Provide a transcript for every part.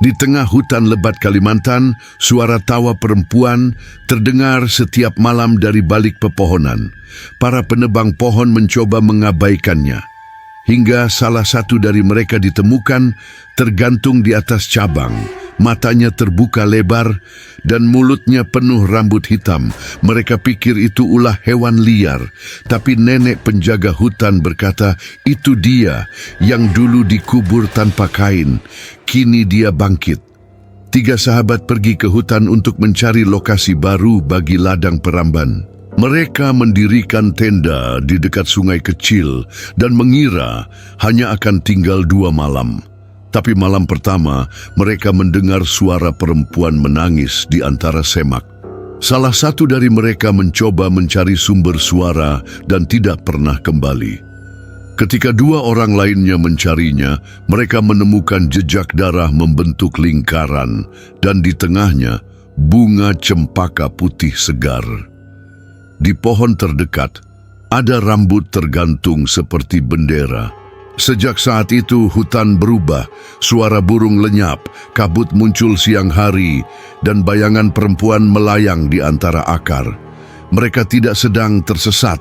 Di tengah hutan lebat Kalimantan, suara tawa perempuan terdengar setiap malam dari balik pepohonan. Para penebang pohon mencoba mengabaikannya, hingga salah satu dari mereka ditemukan tergantung di atas cabang. Matanya terbuka lebar dan mulutnya penuh rambut hitam. Mereka pikir itu ulah hewan liar, tapi nenek penjaga hutan berkata, itu dia yang dulu dikubur tanpa kain. Kini dia bangkit. 3 sahabat pergi ke hutan untuk mencari lokasi baru bagi ladang Peramban. Mereka mendirikan tenda di dekat sungai kecil dan mengira hanya akan tinggal 2 malam. Tapi malam pertama, mereka mendengar suara perempuan menangis di antara semak. Salah satu dari mereka mencoba mencari sumber suara dan tidak pernah kembali. Ketika 2 orang lainnya mencarinya, mereka menemukan jejak darah membentuk lingkaran, dan di tengahnya bunga cempaka putih segar. Di pohon terdekat, ada rambut tergantung seperti bendera. Sejak saat itu hutan berubah, suara burung lenyap, kabut muncul siang hari, dan bayangan perempuan melayang di antara akar. Mereka tidak sedang tersesat,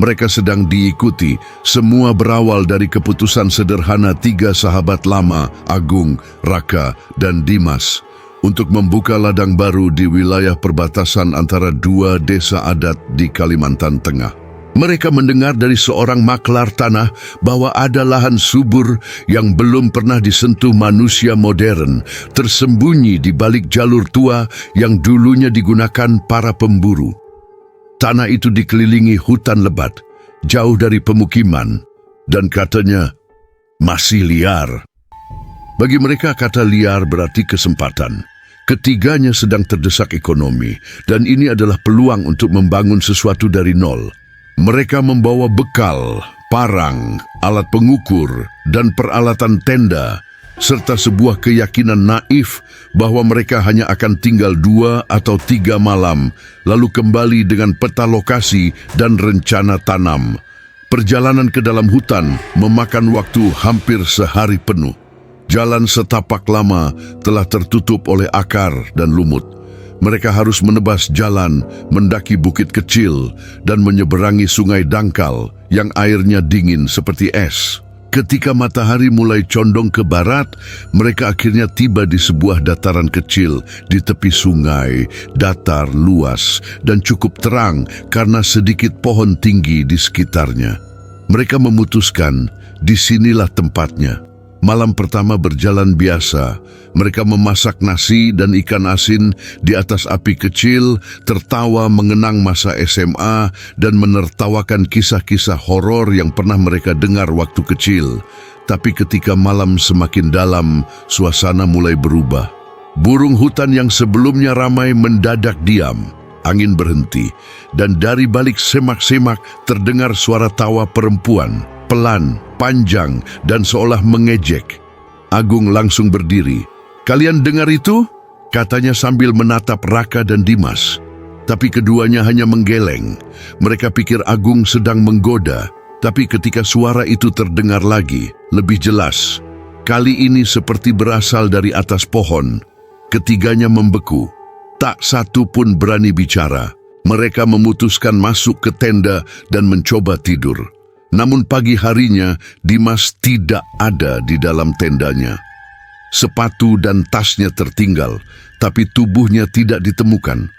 mereka sedang diikuti. Semua berawal dari keputusan sederhana 3 sahabat lama, Agung, Raka, dan Dimas, untuk membuka ladang baru di wilayah perbatasan antara 2 desa adat di Kalimantan Tengah. Mereka mendengar dari seorang maklar tanah bahwa ada lahan subur yang belum pernah disentuh manusia modern, tersembunyi di balik jalur tua yang dulunya digunakan para pemburu. Tanah itu dikelilingi hutan lebat, jauh dari pemukiman, dan katanya masih liar. Bagi mereka kata liar berarti kesempatan. Ketiganya sedang terdesak ekonomi, dan ini adalah peluang untuk membangun sesuatu dari nol. Mereka membawa bekal, parang, alat pengukur, dan peralatan tenda, serta sebuah keyakinan naif bahwa mereka hanya akan tinggal 2 atau 3 malam, lalu kembali dengan peta lokasi dan rencana tanam. Perjalanan ke dalam hutan memakan waktu hampir sehari penuh. Jalan setapak lama telah tertutup oleh akar dan lumut. Mereka harus menebas jalan, mendaki bukit kecil, dan menyeberangi sungai dangkal yang airnya dingin seperti es. Ketika matahari mulai condong ke barat, mereka akhirnya tiba di sebuah dataran kecil di tepi sungai, datar, luas, dan cukup terang karena sedikit pohon tinggi di sekitarnya. Mereka memutuskan disinilah tempatnya. Malam pertama berjalan biasa. Mereka memasak nasi dan ikan asin di atas api kecil, tertawa mengenang masa SMA, dan menertawakan kisah-kisah horor yang pernah mereka dengar waktu kecil. Tapi ketika malam semakin dalam, suasana mulai berubah. Burung hutan yang sebelumnya ramai mendadak diam. Angin berhenti, dan dari balik semak-semak terdengar suara tawa perempuan, pelan, panjang, dan seolah mengejek. Agung langsung berdiri. "Kalian dengar itu?" katanya sambil menatap Raka dan Dimas. Tapi keduanya hanya menggeleng. Mereka pikir Agung sedang menggoda. Tapi ketika suara itu terdengar lagi, lebih jelas. Kali ini seperti berasal dari atas pohon. Ketiganya membeku. Tak satu pun berani bicara. Mereka memutuskan masuk ke tenda dan mencoba tidur. Namun pagi harinya, Dimas tidak ada di dalam tendanya. Sepatu dan tasnya tertinggal, tapi tubuhnya tidak ditemukan.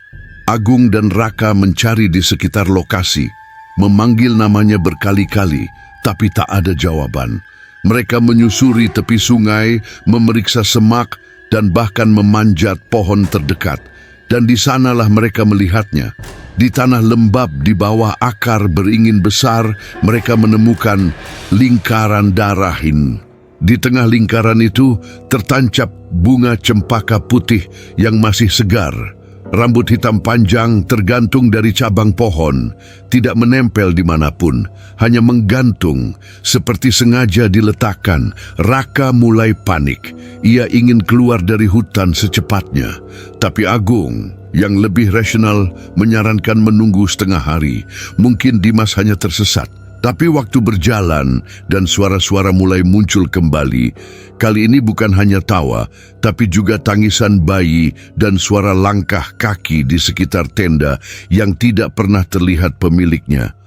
Agung dan Raka mencari di sekitar lokasi, memanggil namanya berkali-kali, tapi tak ada jawaban. Mereka menyusuri tepi sungai, memeriksa semak, dan bahkan memanjat pohon terdekat. Dan di sanalah mereka melihatnya. Di tanah lembab di bawah akar beringin besar, mereka menemukan lingkaran darahin. Di tengah lingkaran itu tertancap bunga cempaka putih yang masih segar. Rambut hitam panjang tergantung dari cabang pohon, tidak menempel dimanapun, hanya menggantung, seperti sengaja diletakkan. Raka mulai panik. Ia ingin keluar dari hutan secepatnya. Tapi Agung, yang lebih rasional, menyarankan menunggu setengah hari. Mungkin Dimas hanya tersesat. Tapi waktu berjalan dan suara-suara mulai muncul kembali, kali ini bukan hanya tawa, tapi juga tangisan bayi dan suara langkah kaki di sekitar tenda yang tidak pernah terlihat pemiliknya.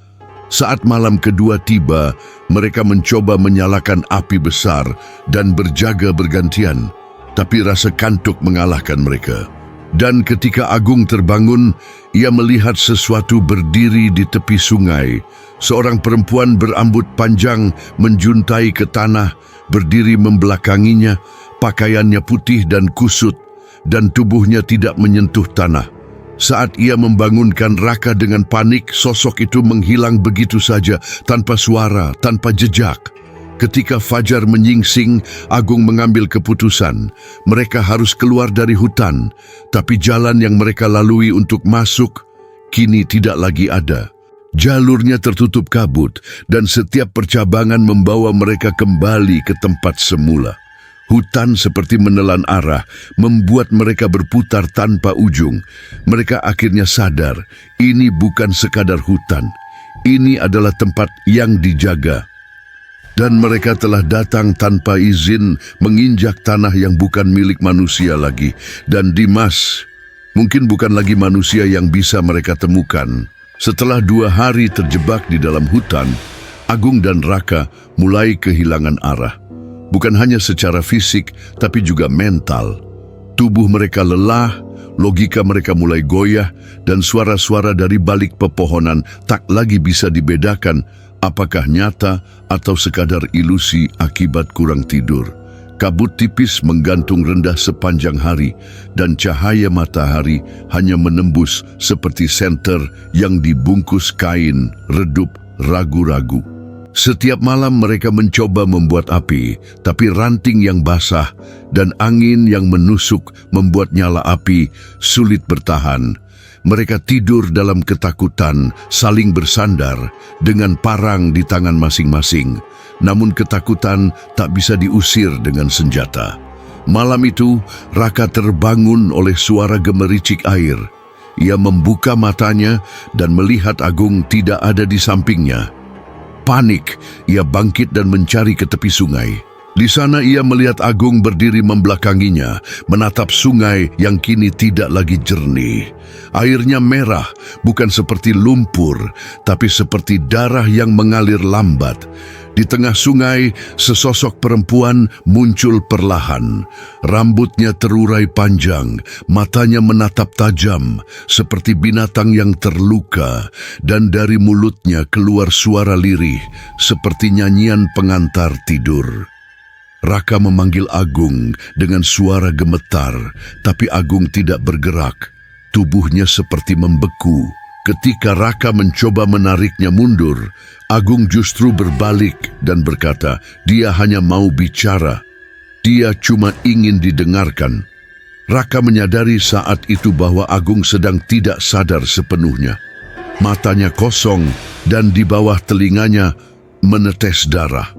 Saat malam kedua tiba, mereka mencoba menyalakan api besar dan berjaga bergantian, tapi rasa kantuk mengalahkan mereka. Dan ketika Agung terbangun, ia melihat sesuatu berdiri di tepi sungai. Seorang perempuan berambut panjang menjuntai ke tanah, berdiri membelakanginya, pakaiannya putih dan kusut, dan tubuhnya tidak menyentuh tanah. Saat ia membangunkan Raka dengan panik, sosok itu menghilang begitu saja, tanpa suara, tanpa jejak. Ketika fajar menyingsing, Agung mengambil keputusan. Mereka harus keluar dari hutan, tapi jalan yang mereka lalui untuk masuk kini tidak lagi ada. Jalurnya tertutup kabut dan setiap percabangan membawa mereka kembali ke tempat semula. Hutan seperti menelan arah, membuat mereka berputar tanpa ujung. Mereka akhirnya sadar, ini bukan sekadar hutan. Ini adalah tempat yang dijaga. Dan mereka telah datang tanpa izin menginjak tanah yang bukan milik manusia lagi. Dan Dimas mungkin bukan lagi manusia yang bisa mereka temukan. Setelah 2 hari terjebak di dalam hutan, Agung dan Raka mulai kehilangan arah. Bukan hanya secara fisik, tapi juga mental. Tubuh mereka lelah, logika mereka mulai goyah, dan suara-suara dari balik pepohonan tak lagi bisa dibedakan apakah nyata atau sekadar ilusi akibat kurang tidur. Kabut tipis menggantung rendah sepanjang hari dan cahaya matahari hanya menembus seperti senter yang dibungkus kain redup ragu-ragu. Setiap malam mereka mencoba membuat api, tapi ranting yang basah dan angin yang menusuk membuat nyala api sulit bertahan. Mereka tidur dalam ketakutan, saling bersandar dengan parang di tangan masing-masing. Namun ketakutan tak bisa diusir dengan senjata. Malam itu, Raka terbangun oleh suara gemericik air. Ia membuka matanya dan melihat Agung tidak ada di sampingnya. Panik, ia bangkit dan mencari ke tepi sungai. Di sana ia melihat Agung berdiri membelakanginya, menatap sungai yang kini tidak lagi jernih. Airnya merah, bukan seperti lumpur, tapi seperti darah yang mengalir lambat. Di tengah sungai, sesosok perempuan muncul perlahan. Rambutnya terurai panjang, matanya menatap tajam, seperti binatang yang terluka, dan dari mulutnya keluar suara lirih, seperti nyanyian pengantar tidur. Raka memanggil Agung dengan suara gemetar, tapi Agung tidak bergerak. Tubuhnya seperti membeku. Ketika Raka mencoba menariknya mundur, Agung justru berbalik dan berkata, dia hanya mau bicara. Dia cuma ingin didengarkan. Raka menyadari saat itu bahwa Agung sedang tidak sadar sepenuhnya. Matanya kosong dan di bawah telinganya menetes darah.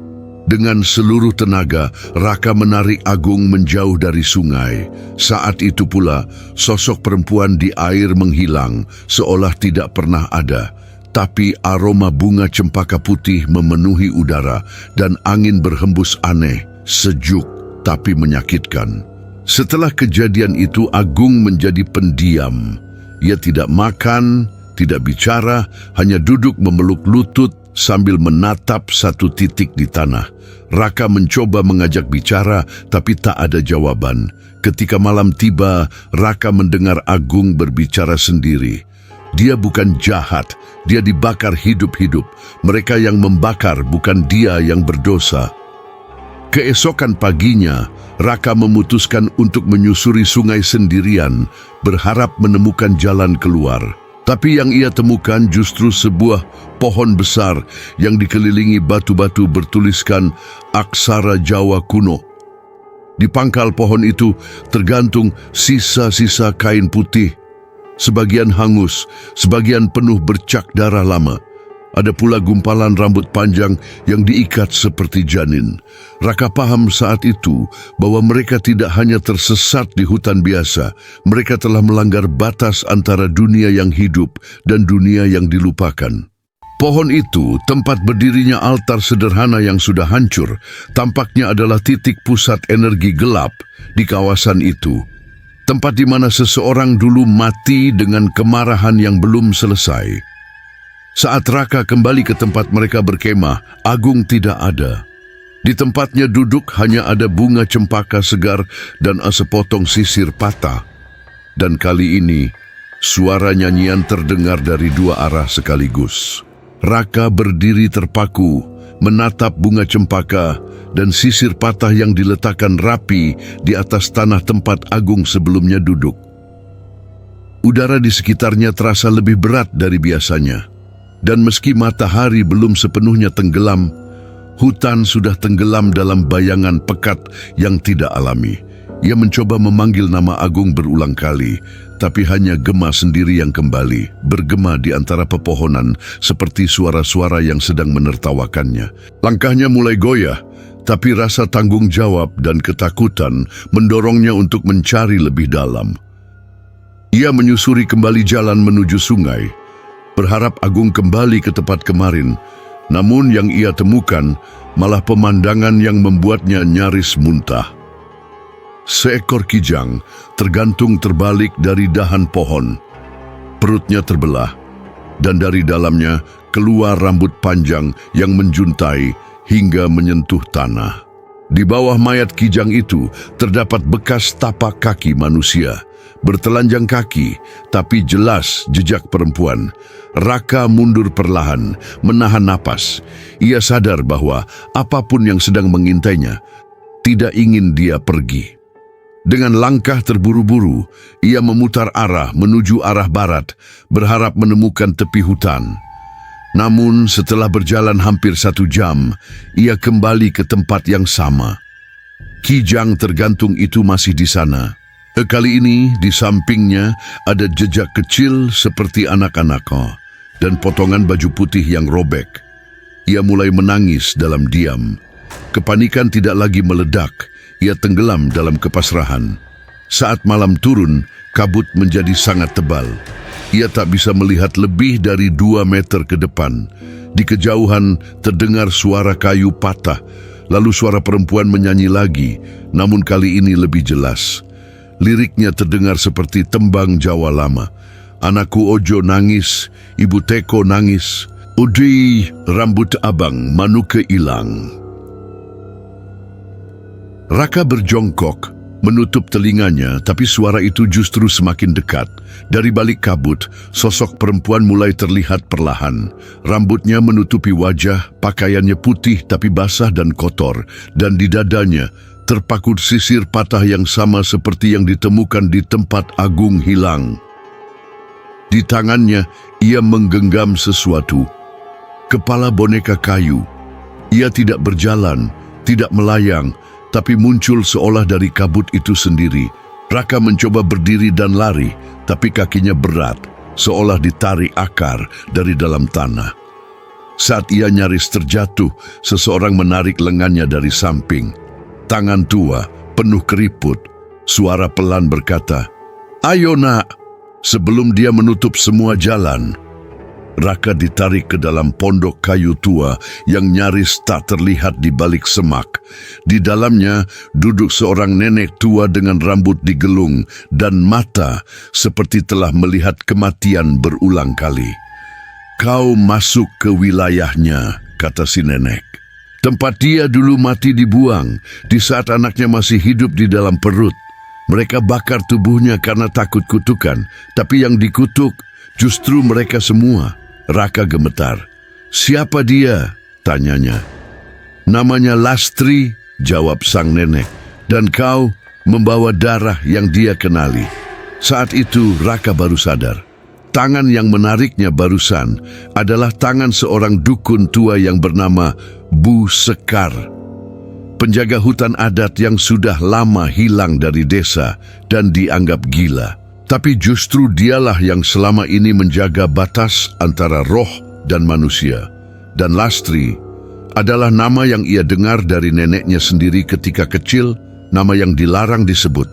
Dengan seluruh tenaga, Raka menarik Agung menjauh dari sungai. Saat itu pula, sosok perempuan di air menghilang, seolah tidak pernah ada. Tapi aroma bunga cempaka putih memenuhi udara, dan angin berhembus aneh, sejuk tapi menyakitkan. Setelah kejadian itu, Agung menjadi pendiam. Ia tidak makan, tidak bicara, hanya duduk memeluk lutut sambil menatap satu titik di tanah. Raka mencoba mengajak bicara, tapi tak ada jawaban. Ketika malam tiba, Raka mendengar Agung berbicara sendiri. Dia bukan jahat, dia dibakar hidup-hidup. Mereka yang membakar, bukan dia yang berdosa. Keesokan paginya, Raka memutuskan untuk menyusuri sungai sendirian, berharap menemukan jalan keluar. Tapi yang ia temukan justru sebuah pohon besar yang dikelilingi batu-batu bertuliskan aksara Jawa kuno. Di pangkal pohon itu tergantung sisa-sisa kain putih, sebagian hangus, sebagian penuh bercak darah lama. Ada pula gumpalan rambut panjang yang diikat seperti janin. Raka paham saat itu bahwa mereka tidak hanya tersesat di hutan biasa, mereka telah melanggar batas antara dunia yang hidup dan dunia yang dilupakan. Pohon itu, tempat berdirinya altar sederhana yang sudah hancur, tampaknya adalah titik pusat energi gelap di kawasan itu. Tempat di mana seseorang dulu mati dengan kemarahan yang belum selesai. Saat Raka kembali ke tempat mereka berkemah, Agung tidak ada. Di tempatnya duduk hanya ada bunga cempaka segar dan sepotong sisir patah. Dan kali ini, suara nyanyian terdengar dari dua arah sekaligus. Raka berdiri terpaku, menatap bunga cempaka dan sisir patah yang diletakkan rapi di atas tanah tempat Agung sebelumnya duduk. Udara di sekitarnya terasa lebih berat dari biasanya. Dan meski matahari belum sepenuhnya tenggelam, hutan sudah tenggelam dalam bayangan pekat yang tidak alami. Ia mencoba memanggil nama Agung berulang kali, tapi hanya gema sendiri yang kembali, bergema di antara pepohonan seperti suara-suara yang sedang menertawakannya. Langkahnya mulai goyah, tapi rasa tanggung jawab dan ketakutan mendorongnya untuk mencari lebih dalam. Ia menyusuri kembali jalan menuju sungai, berharap Agung kembali ke tempat kemarin. Namun yang ia temukan malah pemandangan yang membuatnya nyaris muntah. Seekor kijang tergantung terbalik dari dahan pohon. Perutnya terbelah, dan dari dalamnya keluar rambut panjang yang menjuntai hingga menyentuh tanah. Di bawah mayat kijang itu terdapat bekas tapak kaki manusia. Bertelanjang kaki, tapi jelas jejak perempuan. Raka mundur perlahan, menahan napas. Ia sadar bahwa apapun yang sedang mengintainya tidak ingin dia pergi. Dengan langkah terburu-buru, ia memutar arah menuju arah barat, berharap menemukan tepi hutan. Namun setelah berjalan hampir 1 jam, ia kembali ke tempat yang sama. Kijang tergantung itu masih di sana. Kali ini di sampingnya ada jejak kecil seperti anak-anak dan potongan baju putih yang robek. Ia mulai menangis dalam diam. Kepanikan tidak lagi meledak. Ia tenggelam dalam kepasrahan. Saat malam turun, kabut menjadi sangat tebal. Ia tak bisa melihat lebih dari 2 meter ke depan. Di kejauhan terdengar suara kayu patah, lalu suara perempuan menyanyi lagi, namun kali ini lebih jelas. Liriknya terdengar seperti tembang Jawa lama. Anakku Ojo nangis, Ibu Teko nangis, Udi rambut abang manuke ilang. Raka berjongkok, menutup telinganya, tapi suara itu justru semakin dekat. Dari balik kabut, sosok perempuan mulai terlihat perlahan. Rambutnya menutupi wajah, pakaiannya putih tapi basah dan kotor, dan di dadanya terpaku sisir patah yang sama seperti yang ditemukan di tempat Agung hilang. Di tangannya, ia menggenggam sesuatu. Kepala boneka kayu. Ia tidak berjalan, tidak melayang, tapi muncul seolah dari kabut itu sendiri. Raka mencoba berdiri dan lari, tapi kakinya berat, seolah ditarik akar dari dalam tanah. Saat ia nyaris terjatuh, seseorang menarik lengannya dari samping. Tangan tua, penuh keriput. Suara pelan berkata, "Ayo nak!" Sebelum dia menutup semua jalan, Raka ditarik ke dalam pondok kayu tua yang nyaris tak terlihat di balik semak. Di dalamnya duduk seorang nenek tua dengan rambut digelung dan mata seperti telah melihat kematian berulang kali. "Kau masuk ke wilayahnya," kata si nenek. "Tempat dia dulu mati dibuang di saat anaknya masih hidup di dalam perut. Mereka bakar tubuhnya karena takut kutukan, tapi yang dikutuk justru mereka semua." Raka gemetar. "Siapa dia?" tanyanya. "Namanya Lastri," jawab sang nenek. "Dan kau membawa darah yang dia kenali." Saat itu Raka baru sadar. Tangan yang menariknya barusan adalah tangan seorang dukun tua yang bernama Bu Sekar. Penjaga hutan adat yang sudah lama hilang dari desa dan dianggap gila. Tapi justru dialah yang selama ini menjaga batas antara roh dan manusia. Dan Lastri adalah nama yang ia dengar dari neneknya sendiri ketika kecil, nama yang dilarang disebut,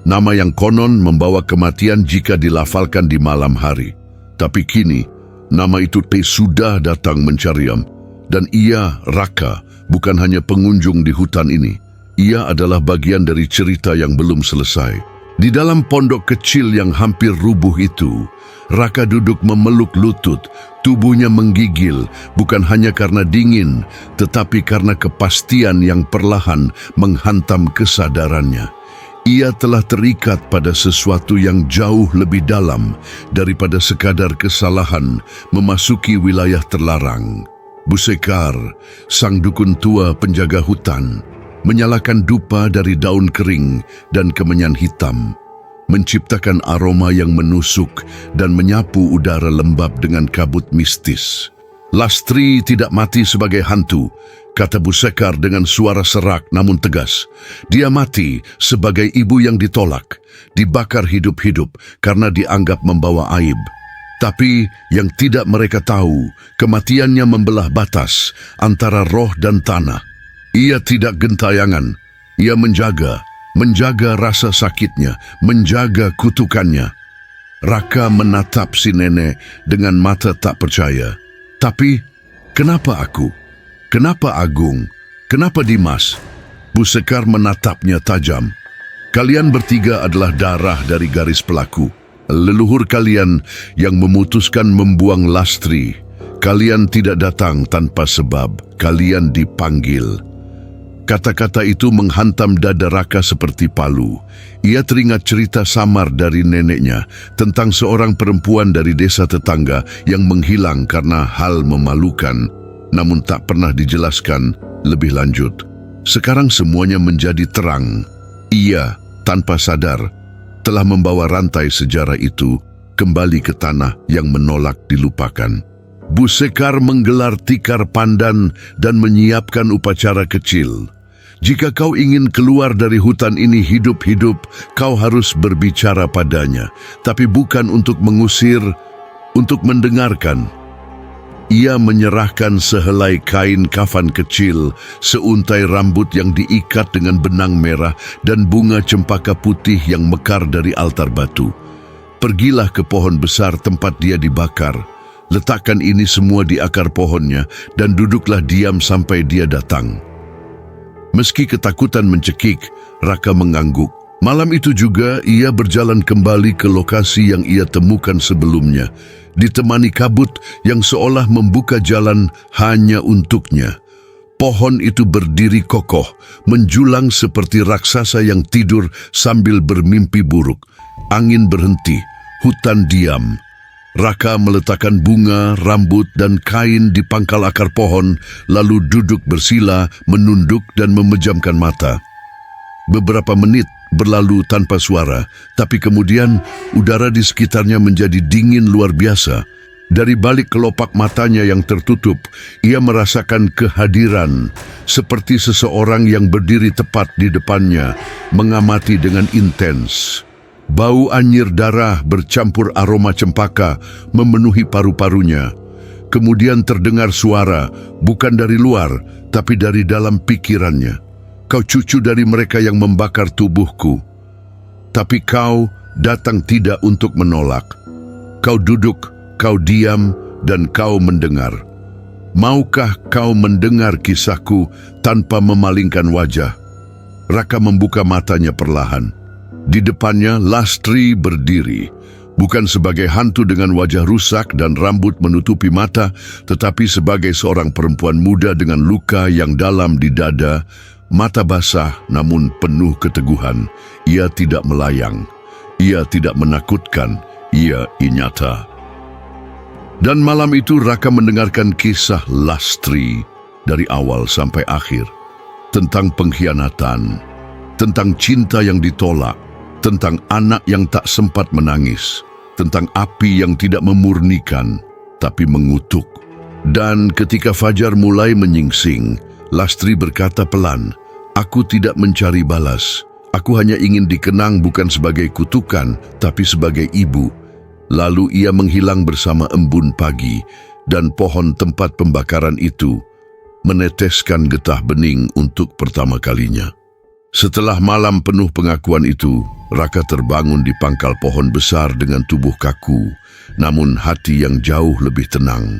nama yang konon membawa kematian jika dilafalkan di malam hari. Tapi kini, Nama itu sudah datang mencariam, dan ia, Raka, bukan hanya pengunjung di hutan ini. Ia adalah bagian dari cerita yang belum selesai. Di dalam pondok kecil yang hampir rubuh itu, Raka duduk memeluk lutut, tubuhnya menggigil, bukan hanya karena dingin, tetapi karena kepastian yang perlahan menghantam kesadarannya. Ia telah terikat pada sesuatu yang jauh lebih dalam daripada sekadar kesalahan memasuki wilayah terlarang. Busekar, sang dukun tua penjaga hutan, menyalakan dupa dari daun kering dan kemenyan hitam, menciptakan aroma yang menusuk dan menyapu udara lembab dengan kabut mistis. Lastri tidak mati sebagai hantu, kata Busekar dengan suara serak namun tegas. Dia mati sebagai ibu yang ditolak, dibakar hidup-hidup karena dianggap membawa aib. Tapi yang tidak mereka tahu, kematiannya membelah batas antara roh dan tanah. Ia tidak gentayangan, ia menjaga rasa sakitnya, menjaga kutukannya. Raka menatap si nenek dengan mata tak percaya. Tapi, kenapa aku? Kenapa Agung? Kenapa Dimas? Busekar menatapnya tajam. Kalian bertiga adalah darah dari garis pelaku. Leluhur kalian yang memutuskan membuang Lastri. Kalian tidak datang tanpa sebab, kalian dipanggil. Kata-kata itu menghantam dada Raka seperti palu. Ia teringat cerita samar dari neneknya tentang seorang perempuan dari desa tetangga yang menghilang karena hal memalukan, namun tak pernah dijelaskan lebih lanjut. Sekarang semuanya menjadi terang. Ia, tanpa sadar, telah membawa rantai sejarah itu kembali ke tanah yang menolak dilupakan. Busekar menggelar tikar pandan dan menyiapkan upacara kecil. Jika kau ingin keluar dari hutan ini hidup-hidup, kau harus berbicara padanya, tapi bukan untuk mengusir, untuk mendengarkan. Ia menyerahkan sehelai kain kafan kecil, seuntai rambut yang diikat dengan benang merah dan bunga cempaka putih yang mekar dari altar batu. Pergilah ke pohon besar tempat dia dibakar. Letakkan ini semua di akar pohonnya dan duduklah diam sampai dia datang. Meski ketakutan mencekik, Raka mengangguk. Malam itu juga ia berjalan kembali ke lokasi yang ia temukan sebelumnya, ditemani kabut yang seolah membuka jalan hanya untuknya. Pohon itu berdiri kokoh, menjulang seperti raksasa yang tidur sambil bermimpi buruk. Angin berhenti, hutan diam. Raka meletakkan bunga, rambut, dan kain di pangkal akar pohon, lalu duduk bersila, menunduk dan memejamkan mata. Beberapa menit berlalu tanpa suara, tapi kemudian udara di sekitarnya menjadi dingin luar biasa. Dari balik kelopak matanya yang tertutup, ia merasakan kehadiran, seperti seseorang yang berdiri tepat di depannya, mengamati dengan intens. Bau anyir darah bercampur aroma cempaka memenuhi paru-parunya. Kemudian terdengar suara, bukan dari luar, tapi dari dalam pikirannya. Kau cucu dari mereka yang membakar tubuhku. Tapi kau datang tidak untuk menolak. Kau duduk, kau diam, dan kau mendengar. Maukah kau mendengar kisahku tanpa memalingkan wajah? Raka membuka matanya perlahan. Di depannya Lastri berdiri, bukan sebagai hantu dengan wajah rusak dan rambut menutupi mata, tetapi sebagai seorang perempuan muda dengan luka yang dalam di dada, mata basah namun penuh keteguhan. Ia tidak melayang, ia tidak menakutkan, ia nyata. Dan malam itu Raka mendengarkan kisah Lastri dari awal sampai akhir, tentang pengkhianatan, tentang cinta yang ditolak, tentang anak yang tak sempat menangis, tentang api yang tidak memurnikan, tapi mengutuk. Dan ketika fajar mulai menyingsing, Lastri berkata pelan, "Aku tidak mencari balas. Aku hanya ingin dikenang bukan sebagai kutukan, tapi sebagai ibu." Lalu ia menghilang bersama embun pagi, dan pohon tempat pembakaran itu meneteskan getah bening untuk pertama kalinya. Setelah malam penuh pengakuan itu, Raka terbangun di pangkal pohon besar dengan tubuh kaku, namun hati yang jauh lebih tenang.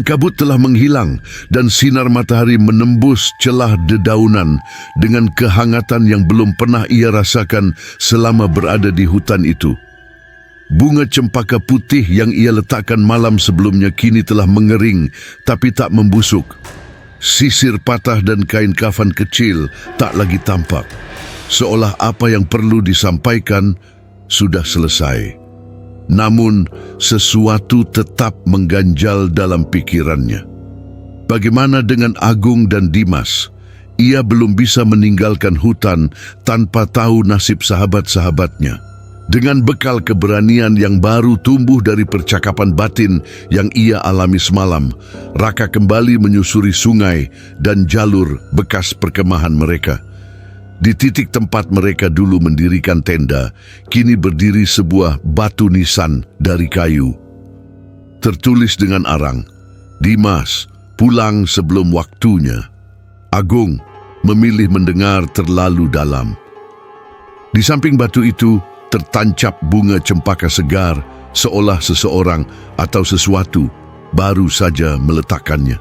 Kabut telah menghilang dan sinar matahari menembus celah dedaunan dengan kehangatan yang belum pernah ia rasakan selama berada di hutan itu. Bunga cempaka putih yang ia letakkan malam sebelumnya kini telah mengering tapi tak membusuk. Sisir patah dan kain kafan kecil tak lagi tampak. Seolah apa yang perlu disampaikan sudah selesai. Namun, sesuatu tetap mengganjal dalam pikirannya. Bagaimana dengan Agung dan Dimas? Ia belum bisa meninggalkan hutan tanpa tahu nasib sahabat-sahabatnya. Dengan bekal keberanian yang baru tumbuh dari percakapan batin yang ia alami semalam, Raka kembali menyusuri sungai dan jalur bekas perkemahan mereka. Di titik tempat mereka dulu mendirikan tenda, kini berdiri sebuah batu nisan dari kayu. Tertulis dengan arang, "Dimas, pulang sebelum waktunya." Agung memilih mendengar terlalu dalam. Di samping batu itu, tertancap bunga cempaka segar, seolah seseorang atau sesuatu baru saja meletakkannya.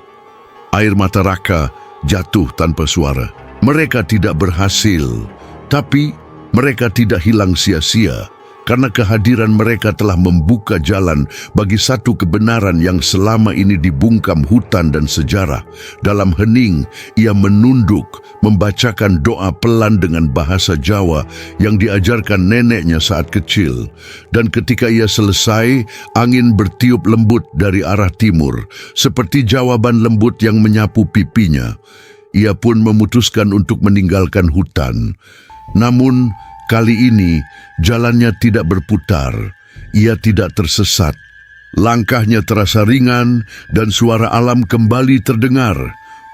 Air mata Raka jatuh tanpa suara. Mereka tidak berhasil, tapi mereka tidak hilang sia-sia karena kehadiran mereka telah membuka jalan bagi satu kebenaran yang selama ini dibungkam hutan dan sejarah. Dalam hening, ia menunduk, membacakan doa pelan dengan bahasa Jawa yang diajarkan neneknya saat kecil. Dan ketika ia selesai, angin bertiup lembut dari arah timur, seperti jawaban lembut yang menyapu pipinya. Ia pun memutuskan untuk meninggalkan hutan. Namun, kali ini jalannya tidak berputar. Ia tidak tersesat. Langkahnya terasa ringan dan suara alam kembali terdengar.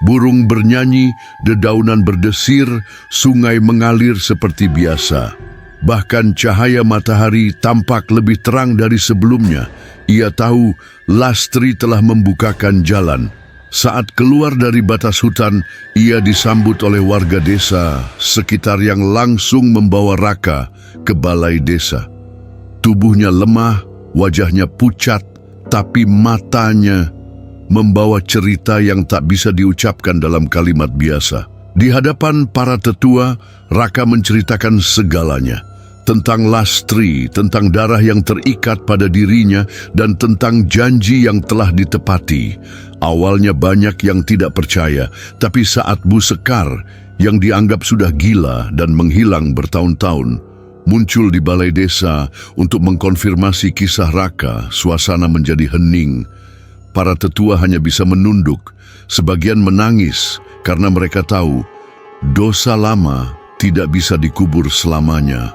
Burung bernyanyi, dedaunan berdesir, sungai mengalir seperti biasa. Bahkan cahaya matahari tampak lebih terang dari sebelumnya. Ia tahu Lastri telah membukakan jalan. Saat keluar dari batas hutan, ia disambut oleh warga desa sekitar yang langsung membawa Raka ke balai desa. Tubuhnya lemah, wajahnya pucat, tapi matanya membawa cerita yang tak bisa diucapkan dalam kalimat biasa. Di hadapan para tetua, Raka menceritakan segalanya. Tentang Lastri, tentang darah yang terikat pada dirinya, dan tentang janji yang telah ditepati. Awalnya banyak yang tidak percaya, tapi saat Bu Sekar, yang dianggap sudah gila dan menghilang bertahun-tahun, muncul di balai desa untuk mengkonfirmasi kisah Raka, suasana menjadi hening. Para tetua hanya bisa menunduk, sebagian menangis karena mereka tahu dosa lama tidak bisa dikubur selamanya.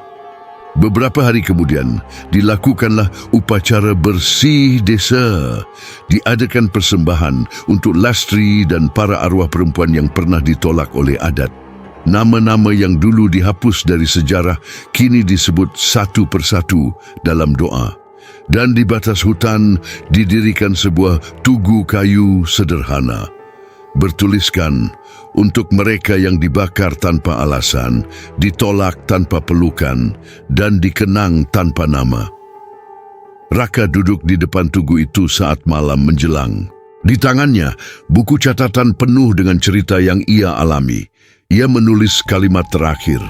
Beberapa hari kemudian, dilakukanlah upacara bersih desa. Diadakan persembahan untuk Lastri dan para arwah perempuan yang pernah ditolak oleh adat. Nama-nama yang dulu dihapus dari sejarah kini disebut satu persatu dalam doa. Dan di batas hutan didirikan sebuah tugu kayu sederhana. Bertuliskan, untuk mereka yang dibakar tanpa alasan, ditolak tanpa pelukan, dan dikenang tanpa nama. Raka duduk di depan tugu itu saat malam menjelang. Di tangannya, buku catatan penuh dengan cerita yang ia alami. Ia menulis kalimat terakhir.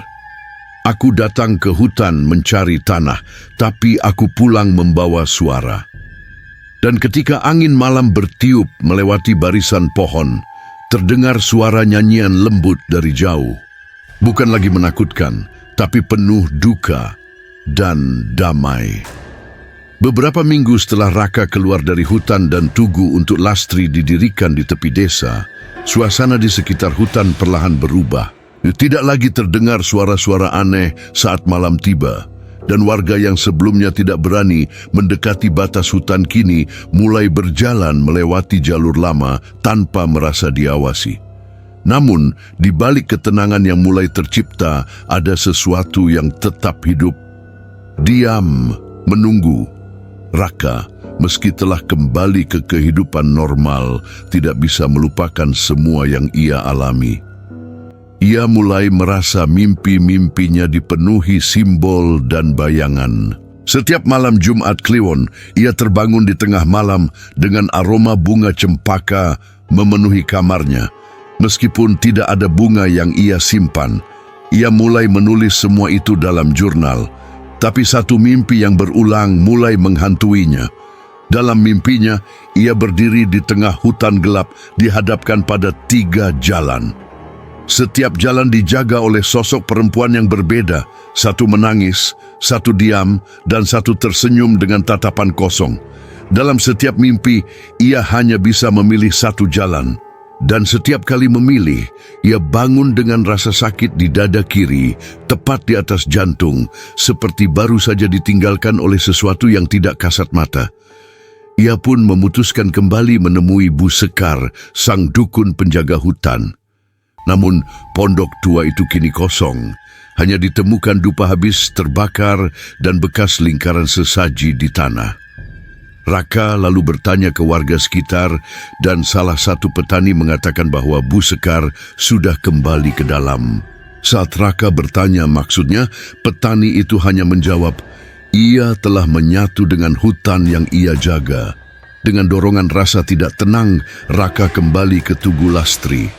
"Aku datang ke hutan mencari tanah, tapi aku pulang membawa suara." Dan ketika angin malam bertiup melewati barisan pohon, terdengar suara nyanyian lembut dari jauh. Bukan lagi menakutkan, tapi penuh duka dan damai. Beberapa minggu setelah Raka keluar dari hutan dan tugu untuk Lastri didirikan di tepi desa, suasana di sekitar hutan perlahan berubah. Tidak lagi terdengar suara-suara aneh saat malam tiba. Dan warga yang sebelumnya tidak berani mendekati batas hutan kini mulai berjalan melewati jalur lama tanpa merasa diawasi. Namun, di balik ketenangan yang mulai tercipta, ada sesuatu yang tetap hidup. Diam, menunggu. Raka, meski telah kembali ke kehidupan normal, tidak bisa melupakan semua yang ia alami. Ia mulai merasa mimpi-mimpinya dipenuhi simbol dan bayangan. Setiap malam Jumat Kliwon, ia terbangun di tengah malam dengan aroma bunga cempaka memenuhi kamarnya. Meskipun tidak ada bunga yang ia simpan, ia mulai menulis semua itu dalam jurnal. Tapi satu mimpi yang berulang mulai menghantuinya. Dalam mimpinya, ia berdiri di tengah hutan gelap dihadapkan pada 3 jalan. Setiap jalan dijaga oleh sosok perempuan yang berbeda. Satu menangis, satu diam, dan satu tersenyum dengan tatapan kosong. Dalam setiap mimpi, ia hanya bisa memilih satu jalan. Dan setiap kali memilih, ia bangun dengan rasa sakit di dada kiri, tepat di atas jantung, seperti baru saja ditinggalkan oleh sesuatu yang tidak kasat mata. Ia pun memutuskan kembali menemui Bu Sekar, sang dukun penjaga hutan. Namun, pondok tua itu kini kosong. Hanya ditemukan dupa habis terbakar dan bekas lingkaran sesaji di tanah. Raka lalu bertanya ke warga sekitar dan salah satu petani mengatakan bahwa Bu Sekar sudah kembali ke dalam. Saat Raka bertanya maksudnya, petani itu hanya menjawab, ia telah menyatu dengan hutan yang ia jaga. Dengan dorongan rasa tidak tenang, Raka kembali ke Tugu Lastri.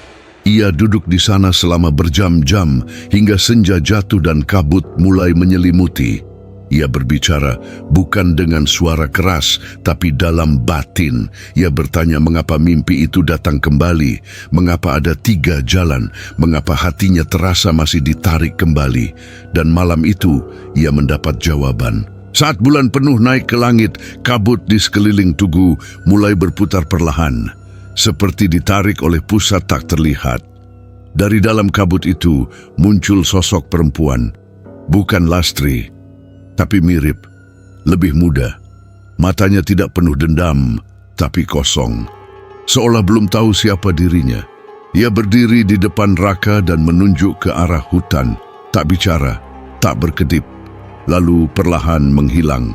Ia duduk di sana selama berjam-jam hingga senja jatuh dan kabut mulai menyelimuti. Ia berbicara bukan dengan suara keras, tapi dalam batin. Ia bertanya mengapa mimpi itu datang kembali, mengapa ada 3 jalan, mengapa hatinya terasa masih ditarik kembali. Dan malam itu, ia mendapat jawaban. Saat bulan penuh naik ke langit, kabut di sekeliling tugu mulai berputar perlahan, seperti ditarik oleh pusat tak terlihat. Dari dalam kabut itu muncul sosok perempuan, bukan Lastri, tapi mirip, lebih muda. Matanya tidak penuh dendam, tapi kosong. Seolah belum tahu siapa dirinya. Ia berdiri di depan Raka dan menunjuk ke arah hutan. Tak bicara, tak berkedip, lalu perlahan menghilang.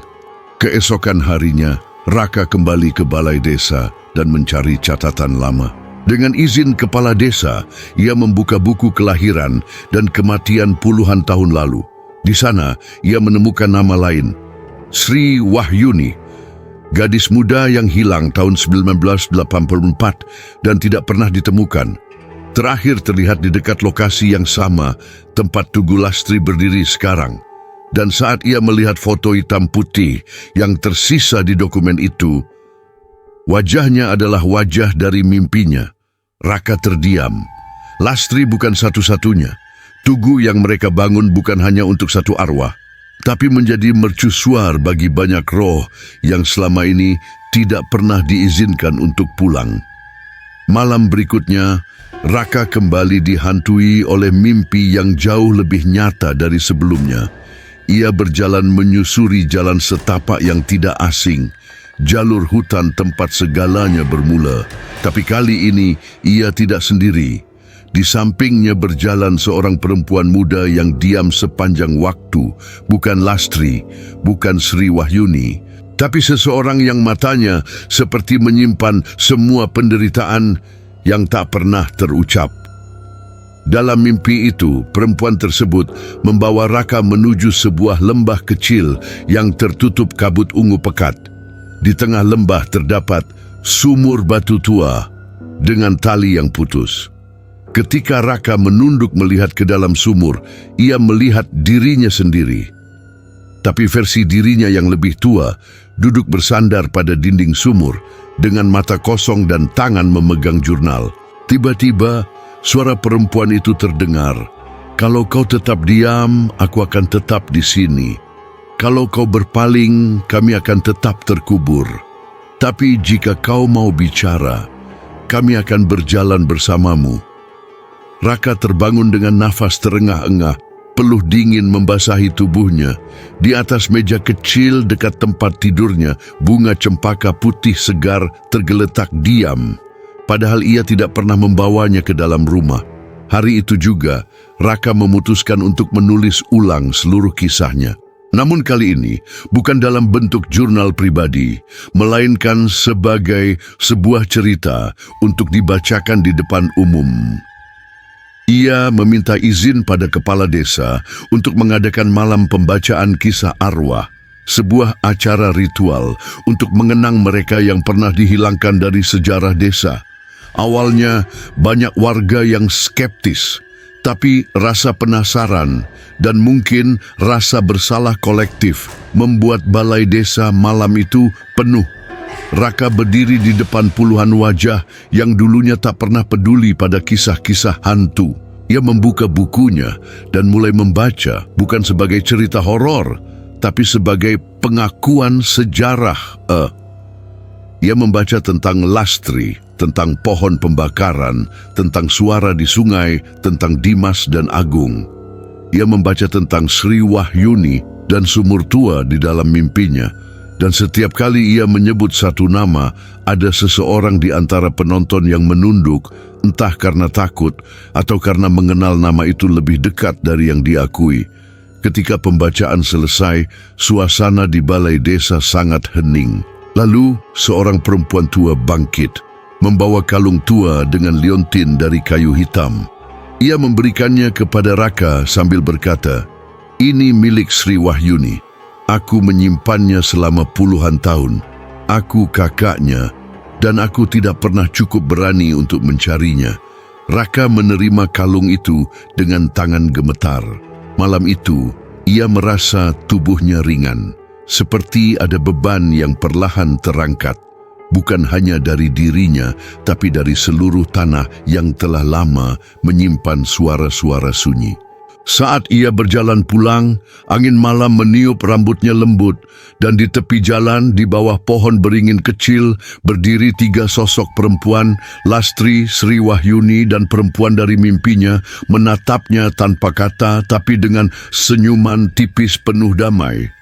Keesokan harinya, Raka kembali ke balai desa dan mencari catatan lama. Dengan izin kepala desa, ia membuka buku kelahiran dan kematian puluhan tahun lalu. Di sana, ia menemukan nama lain, Sri Wahyuni, gadis muda yang hilang tahun 1984 dan tidak pernah ditemukan. Terakhir terlihat di dekat lokasi yang sama, tempat Tugu Lastri berdiri sekarang. Dan saat ia melihat foto hitam putih yang tersisa di dokumen itu, wajahnya adalah wajah dari mimpinya. Raka terdiam. Lastri bukan satu-satunya. Tugu yang mereka bangun bukan hanya untuk satu arwah, tapi menjadi mercusuar bagi banyak roh yang selama ini tidak pernah diizinkan untuk pulang. Malam berikutnya, Raka kembali dihantui oleh mimpi yang jauh lebih nyata dari sebelumnya. Ia berjalan menyusuri jalan setapak yang tidak asing, jalur hutan tempat segalanya bermula. Tapi kali ini ia tidak sendiri. Di sampingnya berjalan seorang perempuan muda yang diam sepanjang waktu. Bukan Lastri, bukan Sri Wahyuni, tapi seseorang yang matanya seperti menyimpan semua penderitaan yang tak pernah terucap. Dalam mimpi itu, perempuan tersebut membawa Raka menuju sebuah lembah kecil yang tertutup kabut ungu pekat. Di tengah lembah terdapat sumur batu tua dengan tali yang putus. Ketika Raka menunduk melihat ke dalam sumur, ia melihat dirinya sendiri. Tapi versi dirinya yang lebih tua duduk bersandar pada dinding sumur dengan mata kosong dan tangan memegang jurnal. Tiba-tiba, suara perempuan itu terdengar. Kalau kau tetap diam, aku akan tetap di sini. Kalau kau berpaling, kami akan tetap terkubur. Tapi jika kau mau bicara, kami akan berjalan bersamamu. Raka terbangun dengan nafas terengah-engah, peluh dingin membasahi tubuhnya. Di atas meja kecil dekat tempat tidurnya, bunga cempaka putih segar tergeletak diam. Padahal ia tidak pernah membawanya ke dalam rumah. Hari itu juga, Raka memutuskan untuk menulis ulang seluruh kisahnya. Namun kali ini, bukan dalam bentuk jurnal pribadi, melainkan sebagai sebuah cerita untuk dibacakan di depan umum. Ia meminta izin pada kepala desa untuk mengadakan malam pembacaan kisah arwah. sebuah acara ritual untuk mengenang mereka yang pernah dihilangkan dari sejarah desa. Awalnya banyak warga yang skeptis, tapi rasa penasaran dan mungkin rasa bersalah kolektif membuat balai desa malam itu penuh. Raka berdiri di depan puluhan wajah yang dulunya tak pernah peduli pada kisah-kisah hantu. Ia membuka bukunya dan mulai membaca, bukan sebagai cerita horor, tapi sebagai pengakuan sejarah. Ia membaca tentang Lastri, tentang pohon pembakaran, tentang suara di sungai, tentang Dimas dan Agung. Ia membaca tentang Sri Wahyuni dan sumur tua di dalam mimpinya. Dan setiap kali ia menyebut satu nama, ada seseorang di antara penonton yang menunduk, entah karena takut atau karena mengenal nama itu lebih dekat dari yang diakui. Ketika pembacaan selesai, suasana di balai desa sangat hening. Lalu, seorang perempuan tua bangkit, membawa kalung tua dengan liontin dari kayu hitam. Ia memberikannya kepada Raka sambil berkata, "Ini milik Sri Wahyuni. Aku menyimpannya selama puluhan tahun. Aku kakaknya, dan aku tidak pernah cukup berani untuk mencarinya." Raka menerima kalung itu dengan tangan gemetar. Malam itu, ia merasa tubuhnya ringan, seperti ada beban yang perlahan terangkat. Bukan hanya dari dirinya, tapi dari seluruh tanah yang telah lama menyimpan suara-suara sunyi. Saat ia berjalan pulang, angin malam meniup rambutnya lembut, dan di tepi jalan di bawah pohon beringin kecil berdiri 3 sosok perempuan, Lastri, Sri Wahyuni, dan perempuan dari mimpinya, menatapnya tanpa kata tapi dengan senyuman tipis penuh damai.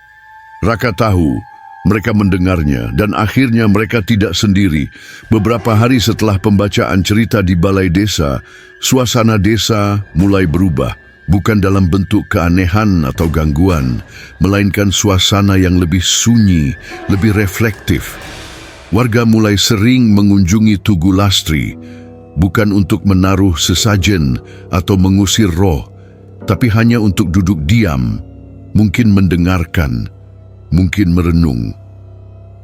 Raka tahu mereka mendengarnya, dan akhirnya mereka tidak sendiri. Beberapa hari setelah pembacaan cerita di balai desa, suasana desa mulai berubah. Bukan dalam bentuk keanehan atau gangguan, melainkan suasana yang lebih sunyi, lebih reflektif. Warga mulai sering mengunjungi Tugu Lastri, bukan untuk menaruh sesajen atau mengusir roh, tapi hanya untuk duduk diam, mungkin mendengarkan, mungkin merenung.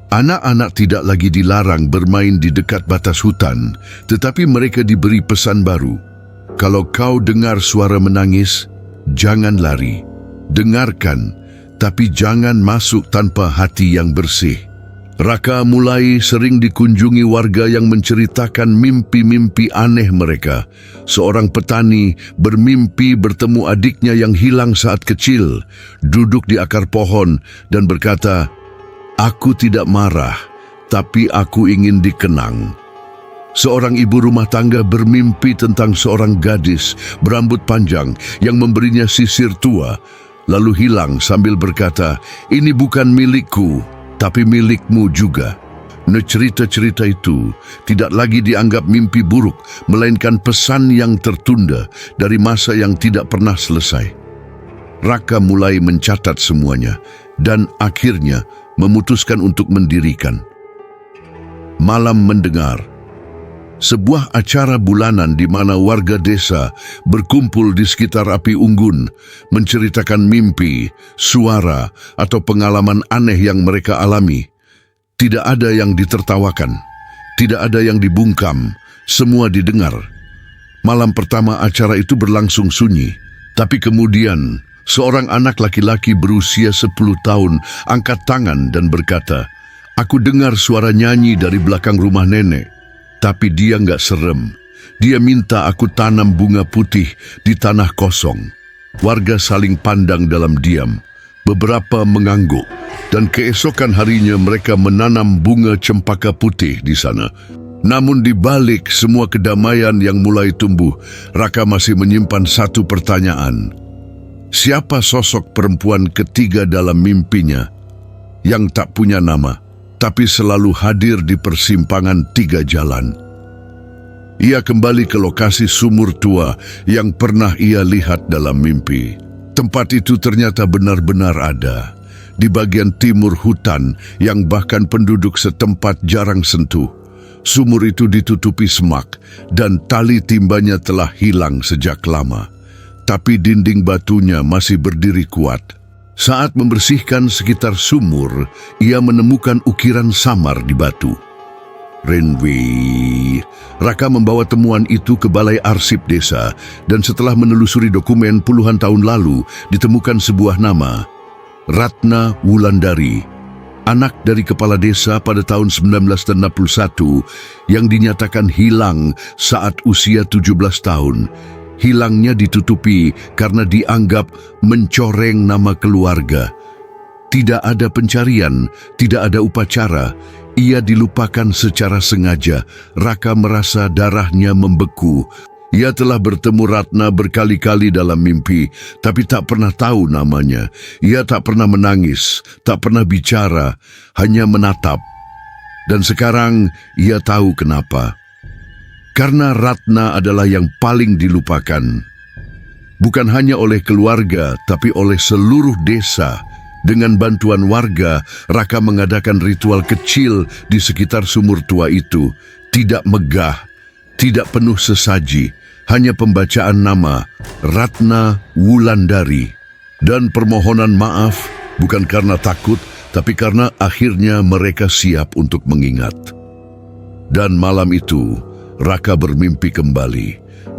Anak-anak tidak lagi dilarang bermain di dekat batas hutan, tetapi mereka diberi pesan baru. Kalau kau dengar suara menangis, jangan lari. Dengarkan, tapi jangan masuk tanpa hati yang bersih. Raka mulai sering dikunjungi warga yang menceritakan mimpi-mimpi aneh mereka. Seorang petani bermimpi bertemu adiknya yang hilang saat kecil, duduk di akar pohon dan berkata, "Aku tidak marah, tapi aku ingin dikenang." Seorang ibu rumah tangga bermimpi tentang seorang gadis berambut panjang yang memberinya sisir tua, lalu hilang sambil berkata, "Ini bukan milikku, tapi milikmu juga." Cerita-cerita itu tidak lagi dianggap mimpi buruk, melainkan pesan yang tertunda dari masa yang tidak pernah selesai. Raka mulai mencatat semuanya dan akhirnya memutuskan untuk mendirikan Malam Mendengar, sebuah acara bulanan di mana warga desa berkumpul di sekitar api unggun, menceritakan mimpi, suara, atau pengalaman aneh yang mereka alami. Tidak ada yang ditertawakan, tidak ada yang dibungkam, semua didengar. Malam pertama acara itu berlangsung sunyi, tapi kemudian seorang anak laki-laki berusia 10 tahun angkat tangan dan berkata, "Aku dengar suara nyanyi dari belakang rumah nenek." Tapi dia nggak serem. Dia minta aku tanam bunga putih di tanah kosong. Warga saling pandang dalam diam. Beberapa mengangguk. Dan keesokan harinya mereka menanam bunga cempaka putih di sana. Namun di balik semua kedamaian yang mulai tumbuh, Raka masih menyimpan satu pertanyaan. Siapa sosok perempuan ketiga dalam mimpinya yang tak punya nama, tapi selalu hadir di persimpangan 3 jalan? Ia kembali ke lokasi sumur tua yang pernah ia lihat dalam mimpi. Tempat itu ternyata benar-benar ada, di bagian timur hutan yang bahkan penduduk setempat jarang sentuh. Sumur itu ditutupi semak dan tali timbanya telah hilang sejak lama. Tapi dinding batunya masih berdiri kuat. Saat membersihkan sekitar sumur, ia menemukan ukiran samar di batu. Renwi. Raka membawa temuan itu ke balai arsip desa dan setelah menelusuri dokumen puluhan tahun lalu ditemukan sebuah nama, Ratna Wulandari, anak dari kepala desa pada tahun 1961 yang dinyatakan hilang saat usia 17 tahun. Hilangnya ditutupi karena dianggap mencoreng nama keluarga. Tidak ada pencarian, tidak ada upacara. Ia dilupakan secara sengaja. Raka merasa darahnya membeku. Ia telah bertemu Ratna berkali-kali dalam mimpi, tapi tak pernah tahu namanya. Ia tak pernah menangis, tak pernah bicara, hanya menatap. Dan sekarang ia tahu kenapa. Karena Ratna adalah yang paling dilupakan. Bukan hanya oleh keluarga, tapi oleh seluruh desa. Dengan bantuan warga, Raka mengadakan ritual kecil di sekitar sumur tua itu. Tidak megah, tidak penuh sesaji, hanya pembacaan nama Ratna Wulandari. Dan permohonan maaf bukan karena takut, tapi karena akhirnya mereka siap untuk mengingat. Dan malam itu, Raka bermimpi kembali.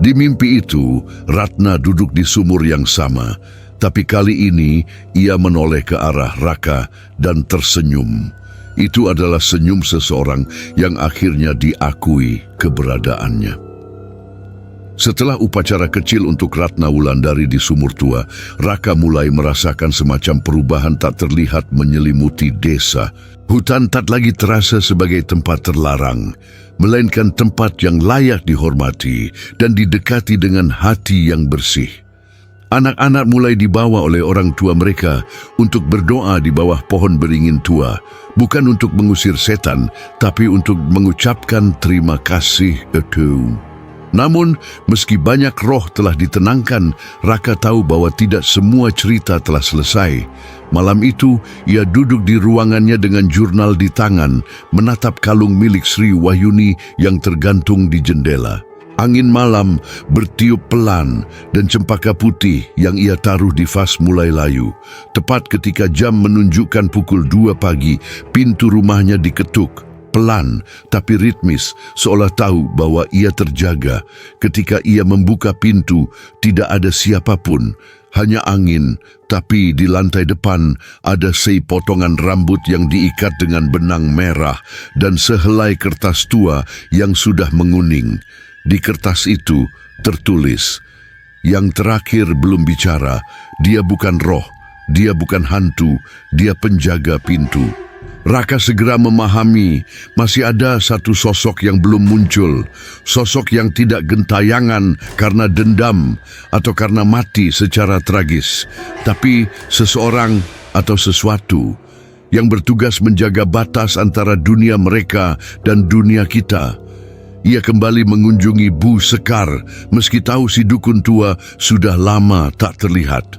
Di mimpi itu, Ratna duduk di sumur yang sama. Tapi kali ini ia menoleh ke arah Raka dan tersenyum. Itu adalah senyum seseorang yang akhirnya diakui keberadaannya. Setelah upacara kecil untuk Ratna Wulandari di sumur tua, Raka mulai merasakan semacam perubahan tak terlihat menyelimuti desa. Hutan tak lagi terasa sebagai tempat terlarang, melainkan tempat yang layak dihormati dan didekati dengan hati yang bersih. Anak-anak mulai dibawa oleh orang tua mereka untuk berdoa di bawah pohon beringin tua, bukan untuk mengusir setan, tapi untuk mengucapkan terima kasih itu. Namun, meski banyak roh telah ditenangkan, Raka tahu bahwa tidak semua cerita telah selesai. Malam itu, ia duduk di ruangannya dengan jurnal di tangan, menatap kalung milik Sri Wahyuni yang tergantung di jendela. Angin malam bertiup pelan dan cempaka putih yang ia taruh di vas mulai layu. Tepat ketika jam menunjukkan pukul 2 pagi, pintu rumahnya diketuk. Pelan tapi ritmis, seolah tahu bahwa ia terjaga. Ketika ia membuka pintu, tidak ada siapapun, hanya angin. Tapi di lantai depan ada potongan rambut yang diikat dengan benang merah dan sehelai kertas tua yang sudah menguning. Di kertas itu tertulis, yang terakhir belum bicara, dia bukan roh, dia bukan hantu, dia penjaga pintu. Raka segera memahami masih ada satu sosok yang belum muncul, sosok yang tidak gentayangan karena dendam atau karena mati secara tragis, tapi seseorang atau sesuatu yang bertugas menjaga batas antara dunia mereka dan dunia kita. Ia kembali mengunjungi Bu Sekar, meski tahu si dukun tua sudah lama tak terlihat.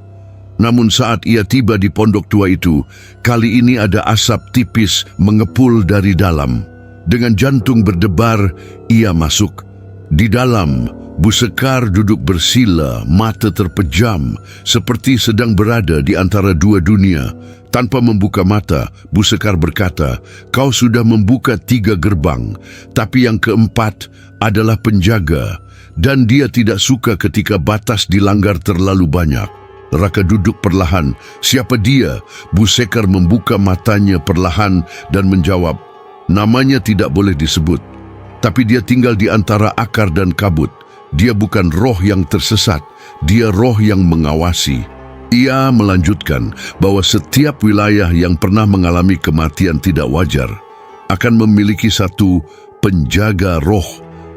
Namun saat ia tiba di pondok tua itu, kali ini ada asap tipis mengepul dari dalam. Dengan jantung berdebar, ia masuk. Di dalam, Bu Sekar duduk bersila, mata terpejam, seperti sedang berada di antara dua dunia. Tanpa membuka mata, Bu Sekar berkata, "Kau sudah membuka 3 gerbang, tapi yang keempat adalah penjaga, dan dia tidak suka ketika batas dilanggar terlalu banyak." Raka duduk perlahan. "Siapa dia?" Bu Sekar membuka matanya perlahan dan menjawab, "Namanya tidak boleh disebut, tapi dia tinggal di antara akar dan kabut. Dia bukan roh yang tersesat, dia roh yang mengawasi." Ia melanjutkan bahwa setiap wilayah yang pernah mengalami kematian tidak wajar akan memiliki satu penjaga roh,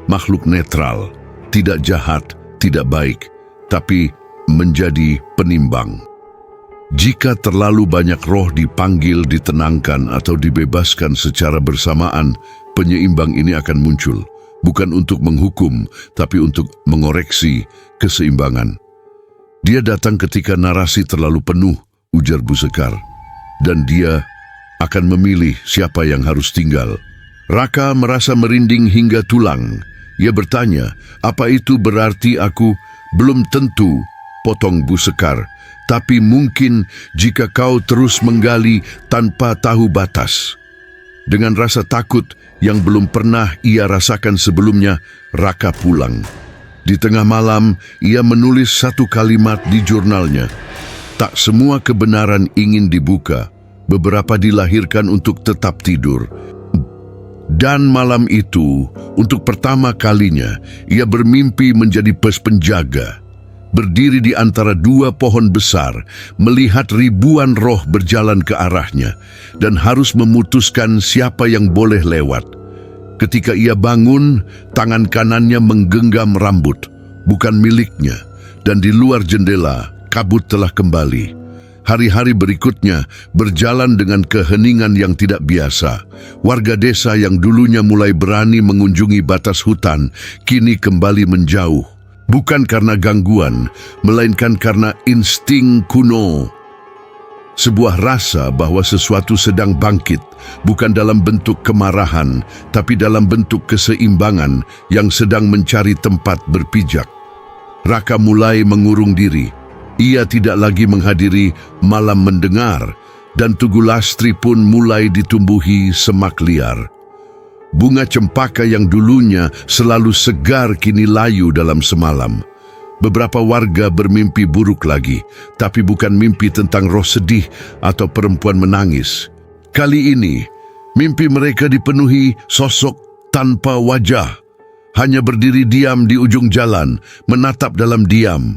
makhluk netral, tidak jahat, tidak baik, tapi menjadi penimbang. Jika terlalu banyak roh dipanggil, ditenangkan, atau dibebaskan secara bersamaan, penyeimbang ini akan muncul, bukan untuk menghukum, tapi untuk mengoreksi keseimbangan. "Dia datang ketika narasi terlalu penuh," ujar Bu Sekar, "dan dia akan memilih siapa yang harus tinggal." Raka merasa merinding hingga tulang. Ia bertanya, "Apa itu berarti aku?" "Belum tentu," potong Bu Sekar. tapi mungkin jika kau terus menggali tanpa tahu batas. Dengan rasa takut yang belum pernah ia rasakan sebelumnya, Raka pulang. Di tengah malam, ia menulis satu kalimat di jurnalnya. Tak semua kebenaran ingin dibuka, beberapa dilahirkan untuk tetap tidur. Dan malam itu, untuk pertama kalinya, ia bermimpi menjadi penjaga. Berdiri di antara dua pohon besar, melihat ribuan roh berjalan ke arahnya, dan harus memutuskan siapa yang boleh lewat. Ketika ia bangun, tangan kanannya menggenggam rambut, bukan miliknya, dan di luar jendela, kabut telah kembali. Hari-hari berikutnya berjalan dengan keheningan yang tidak biasa. Warga desa yang dulunya mulai berani mengunjungi batas hutan, kini kembali menjauh. Bukan karena gangguan, melainkan karena insting kuno. Sebuah rasa bahwa sesuatu sedang bangkit, bukan dalam bentuk kemarahan, tapi dalam bentuk keseimbangan yang sedang mencari tempat berpijak. Raka mulai mengurung diri. Ia tidak lagi menghadiri malam mendengar, dan Tugu Lastri pun mulai ditumbuhi semak liar. Bunga cempaka yang dulunya selalu segar kini layu dalam semalam. Beberapa warga bermimpi buruk lagi, tapi bukan mimpi tentang roh sedih atau perempuan menangis. Kali ini, mimpi mereka dipenuhi sosok tanpa wajah, hanya berdiri diam di ujung jalan, menatap dalam diam.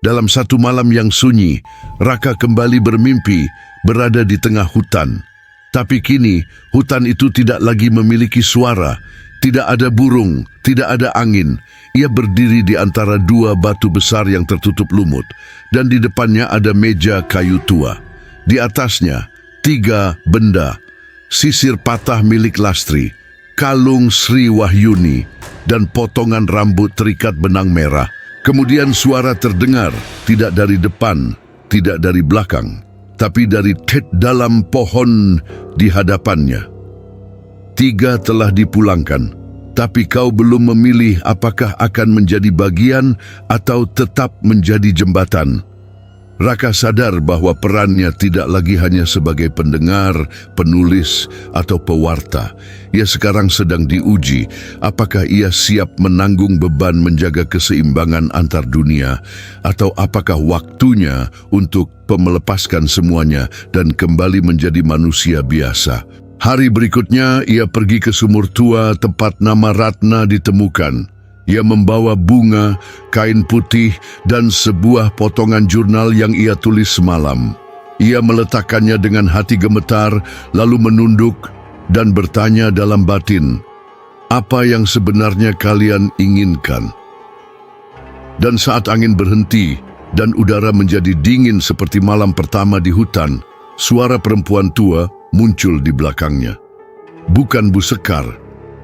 Dalam satu malam yang sunyi, Raka kembali bermimpi berada di tengah hutan. Tapi kini, hutan itu tidak lagi memiliki suara, tidak ada burung, tidak ada angin. Ia berdiri di antara dua batu besar yang tertutup lumut, dan di depannya ada meja kayu tua. Di atasnya, 3 benda, sisir patah milik Lastri, kalung Sri Wahyuni, dan potongan rambut terikat benang merah. Kemudian suara terdengar, tidak dari depan, tidak dari belakang, tapi dari dalam pohon di hadapannya. 3 telah dipulangkan, tapi kau belum memilih apakah akan menjadi bagian atau tetap menjadi jembatan. Raka sadar bahwa perannya tidak lagi hanya sebagai pendengar, penulis, atau pewarta. Ia sekarang sedang diuji, apakah ia siap menanggung beban menjaga keseimbangan antar dunia, atau apakah waktunya untuk melepaskan semuanya dan kembali menjadi manusia biasa. Hari berikutnya, ia pergi ke sumur tua tempat nama Ratna ditemukan. Ia membawa bunga, kain putih, dan sebuah potongan jurnal yang ia tulis semalam. Ia meletakkannya dengan hati gemetar, lalu menunduk dan bertanya dalam batin, "Apa yang sebenarnya kalian inginkan?" Dan saat angin berhenti dan udara menjadi dingin seperti malam pertama di hutan, suara perempuan tua muncul di belakangnya. Bukan Bu Sekar,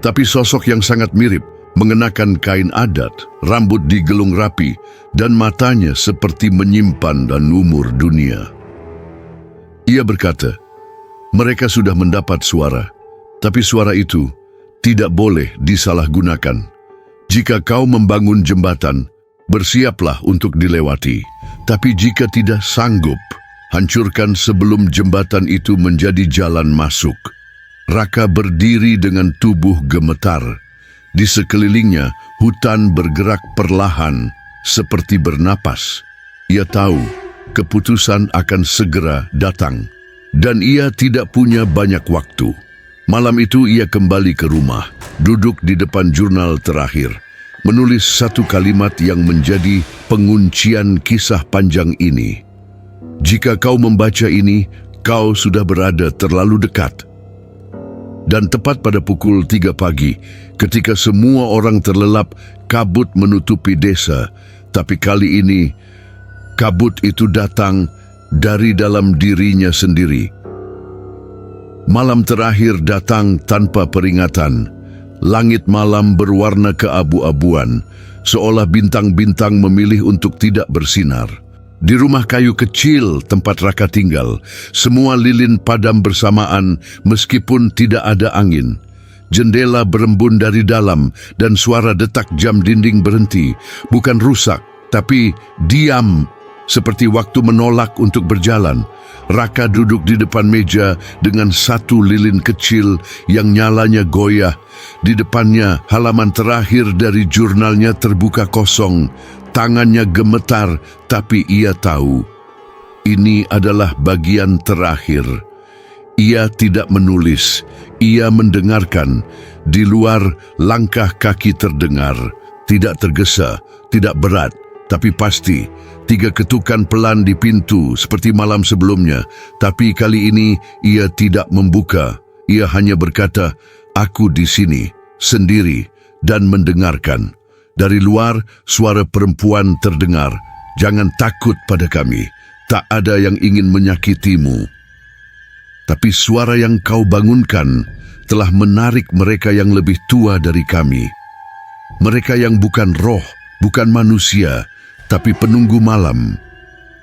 tapi sosok yang sangat mirip, mengenakan kain adat, rambut digelung rapi, dan matanya seperti menyimpan dan umur dunia. Ia berkata, "Mereka sudah mendapat suara, tapi suara itu tidak boleh disalahgunakan. Jika kau membangun jembatan, bersiaplah untuk dilewati. Tapi jika tidak sanggup, hancurkan sebelum jembatan itu menjadi jalan masuk." Raka berdiri dengan tubuh gemetar. Di sekelilingnya, hutan bergerak perlahan, seperti bernapas. Ia tahu keputusan akan segera datang, dan ia tidak punya banyak waktu. Malam itu ia kembali ke rumah, duduk di depan jurnal terakhir, menulis satu kalimat yang menjadi penguncian kisah panjang ini. "Jika kau membaca ini, kau sudah berada terlalu dekat." Dan tepat pada pukul 3 pagi, ketika semua orang terlelap, kabut menutupi desa. Tapi kali ini, kabut itu datang dari dalam dirinya sendiri. Malam terakhir datang tanpa peringatan. Langit malam berwarna keabu-abuan, seolah bintang-bintang memilih untuk tidak bersinar. Di rumah kayu kecil tempat Raka tinggal, semua lilin padam bersamaan meskipun tidak ada angin. Jendela berembun dari dalam dan suara detak jam dinding berhenti. Bukan rusak, tapi diam, Seperti waktu menolak untuk berjalan, Raka duduk di depan meja dengan satu lilin kecil yang nyalanya goyah. Di depannya, halaman terakhir dari jurnalnya terbuka kosong. Tangannya gemetar, tapi ia tahu ini adalah bagian terakhir. Ia tidak menulis, ia mendengarkan. Di luar, langkah kaki terdengar. Tidak tergesa, tidak berat, tapi pasti. 3 ketukan pelan di pintu seperti malam sebelumnya. Tapi kali ini ia tidak membuka. Ia hanya berkata, "Aku di sini, sendiri," dan mendengarkan. Dari luar, suara perempuan terdengar, "Jangan takut pada kami. Tak ada yang ingin menyakitimu." Tapi suara yang kau bangunkan telah menarik mereka yang lebih tua dari kami. Mereka yang bukan roh, bukan manusia, tapi penunggu malam.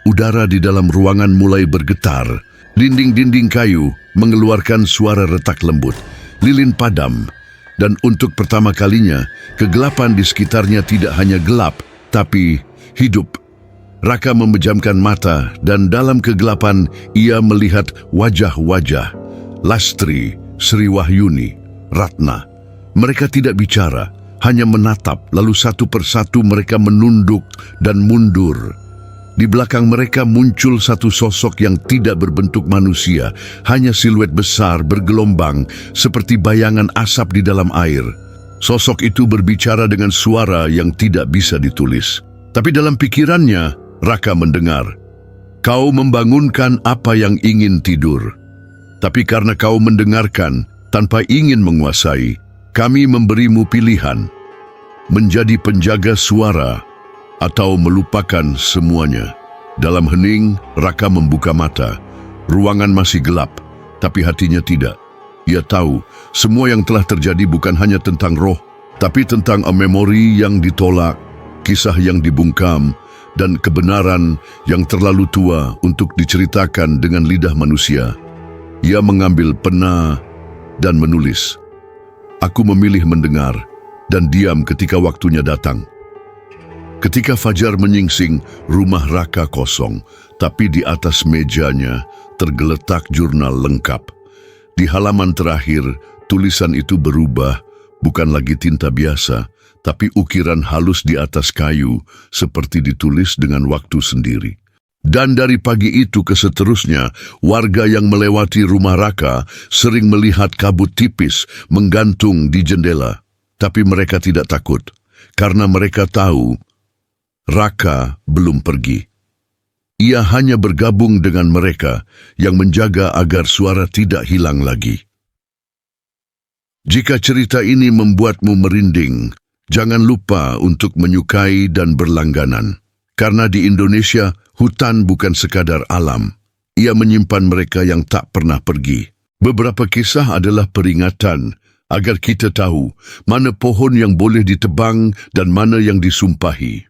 Udara di dalam ruangan mulai bergetar. Dinding-dinding kayu mengeluarkan suara retak lembut. Lilin padam. Dan untuk pertama kalinya, kegelapan di sekitarnya tidak hanya gelap, tapi hidup. Raka memejamkan mata dan dalam kegelapan ia melihat wajah-wajah. Lastri, Sri Wahyuni, Ratna. Mereka tidak bicara, hanya menatap, lalu satu persatu mereka menunduk dan mundur. Di belakang mereka muncul satu sosok yang tidak berbentuk manusia, hanya siluet besar bergelombang seperti bayangan asap di dalam air. Sosok itu berbicara dengan suara yang tidak bisa ditulis. Tapi dalam pikirannya, Raka mendengar, "Kau membangunkan apa yang ingin tidur. Tapi karena kau mendengarkan tanpa ingin menguasai, kami memberimu pilihan. Menjadi penjaga suara atau melupakan semuanya." Dalam hening, Raka membuka mata. Ruangan masih gelap, tapi hatinya tidak. Ia tahu semua yang telah terjadi bukan hanya tentang roh, tapi tentang memori yang ditolak, kisah yang dibungkam, dan kebenaran yang terlalu tua untuk diceritakan dengan lidah manusia. Ia mengambil pena dan menulis, "Aku memilih mendengar dan diam ketika waktunya datang." Ketika fajar menyingsing, rumah Raka kosong, tapi di atas mejanya tergeletak jurnal lengkap. Di halaman terakhir, tulisan itu berubah, bukan lagi tinta biasa, tapi ukiran halus di atas kayu, seperti ditulis dengan waktu sendiri. Dan dari pagi itu ke seterusnya, warga yang melewati rumah Raka sering melihat kabut tipis menggantung di jendela. Tapi mereka tidak takut, karena mereka tahu Raka belum pergi. Ia hanya bergabung dengan mereka yang menjaga agar suara tidak hilang lagi. Jika cerita ini membuatmu merinding, jangan lupa untuk menyukai dan berlangganan. Karena di Indonesia, hutan bukan sekadar alam. Ia menyimpan mereka yang tak pernah pergi. Beberapa kisah adalah peringatan agar kita tahu mana pohon yang boleh ditebang dan mana yang disumpahi.